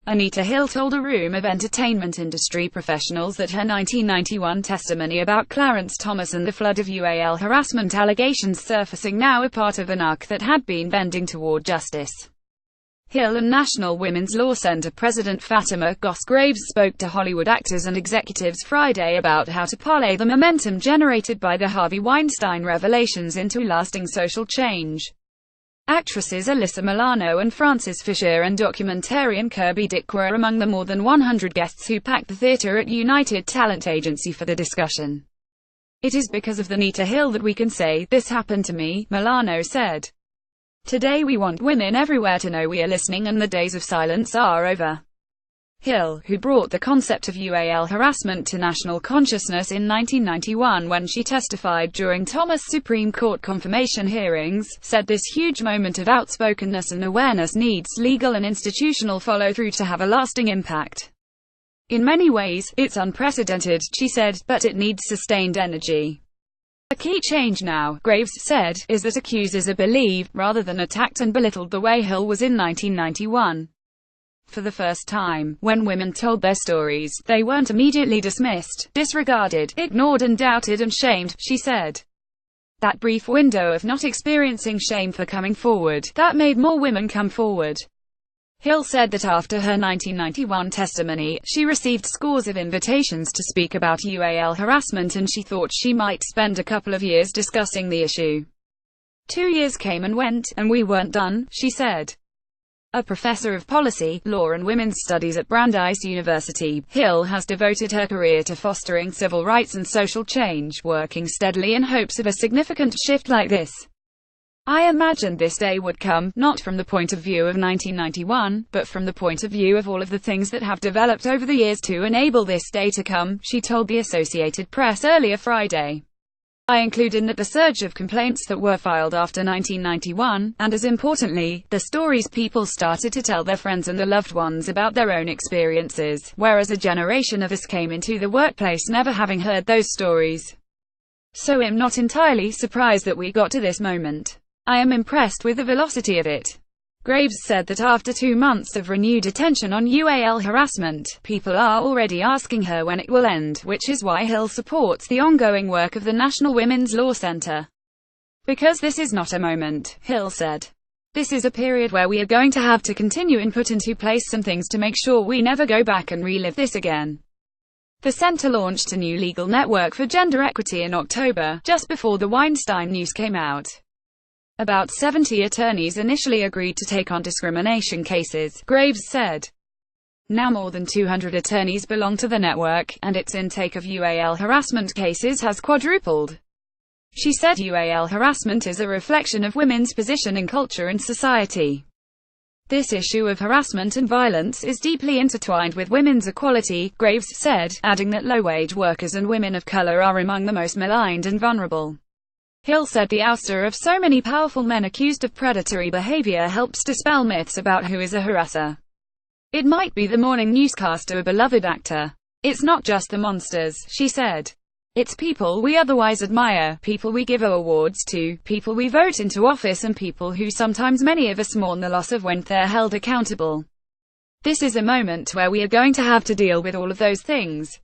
Anita Hill told a room of entertainment industry professionals that her 1991 testimony about Clarence Thomas and the flood of UAL harassment allegations surfacing now are part of an arc that had been bending toward justice. Hill and National Women's Law Center President Fatima Goss spoke to Hollywood actors and executives Friday about how to parlay the momentum generated by the Harvey Weinstein revelations into lasting social change. Actresses Alyssa Milano and Frances Fisher and documentarian Kirby Dick were among the more than 100 guests who packed the theater at United Talent Agency for the discussion. "It is because of Anita Hill that we can say, 'This happened to me,'" Milano said. "Today we want women everywhere to know we are listening and the days of silence are over." Hill, who brought the concept of UAL harassment to national consciousness in 1991 when she testified during Thomas' Supreme Court confirmation hearings, said this huge moment of outspokenness and awareness needs legal and institutional follow-through to have a lasting impact. "In many ways, it's unprecedented," she said, "but it needs sustained energy. A key change now," Graves said, "is that accusers are believed, rather than attacked and belittled the way Hill was in 1991. For the first time, when women told their stories, they weren't immediately dismissed, disregarded, ignored and doubted and shamed," she said. "That brief window of not experiencing shame for coming forward, that made more women come forward." Hill said that after her 1991 testimony, she received scores of invitations to speak about UAL harassment and she thought she might spend a couple of years discussing the issue. 2 years came and went, and we weren't done, she said. A professor of policy, law and women's studies at Brandeis University, Hill has devoted her career to fostering civil rights and social change, working steadily in hopes of a significant shift like this. "I imagined this day would come, not from the point of view of 1991, but from the point of view of all of the things that have developed over the years to enable this day to come," she told the Associated Press earlier Friday. "I include in that the surge of complaints that were filed after 1991, and as importantly, the stories people started to tell their friends and their loved ones about their own experiences, whereas a generation of us came into the workplace never having heard those stories. So I'm not entirely surprised that we got to this moment. I am impressed with the velocity of it." Graves said that after 2 months of renewed attention on UAL harassment, people are already asking her when it will end, which is why Hill supports the ongoing work of the National Women's Law Center. "Because this is not a moment," Hill said. "This is a period where we are going to have to continue and put into place some things to make sure we never go back and relive this again." The center launched a new legal network for gender equity in October, just before the Weinstein news came out. About 70 attorneys initially agreed to take on discrimination cases, Graves said. Now more than 200 attorneys belong to the network, and its intake of UAL harassment cases has quadrupled. She said UAL harassment is a reflection of women's position in culture and society. "This issue of harassment and violence is deeply intertwined with women's equality," Graves said, adding that low-wage workers and women of color are among the most maligned and vulnerable. Hill said the ouster of so many powerful men accused of predatory behavior helps dispel myths about who is a harasser. "It might be the morning newscaster or beloved actor. It's not just the monsters," she said. "It's people we otherwise admire, people we give awards to, people we vote into office and people who sometimes many of us mourn the loss of when they're held accountable. This is a moment where we are going to have to deal with all of those things."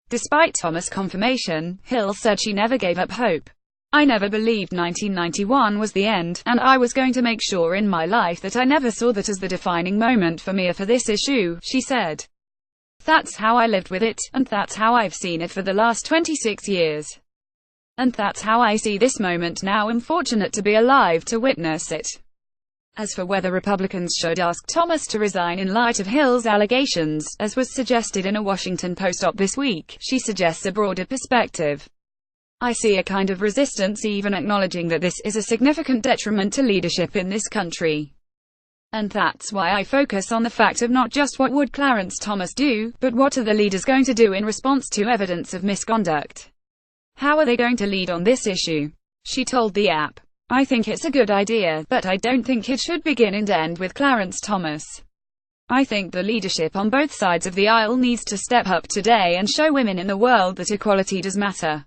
Despite Thomas' confirmation, Hill said she never gave up hope. "I never believed 1991 was the end, and I was going to make sure in my life that I never saw that as the defining moment for me or for this issue," she said. "That's how I lived with it, and that's how I've seen it for the last 26 years. And that's how I see this moment now. I'm fortunate to be alive to witness it." As for whether Republicans should ask Thomas to resign in light of Hill's allegations, as was suggested in a Washington Post op this week, she suggests a broader perspective. "I see a kind of resistance even acknowledging that this is a significant detriment to leadership in this country. And that's why I focus on the fact of not just what would Clarence Thomas do, but what are the leaders going to do in response to evidence of misconduct. How are they going to lead on this issue?" She told the app. "I think it's a good idea, but I don't think it should begin and end with Clarence Thomas. I think the leadership on both sides of the aisle needs to step up today and show women in the world that equality does matter."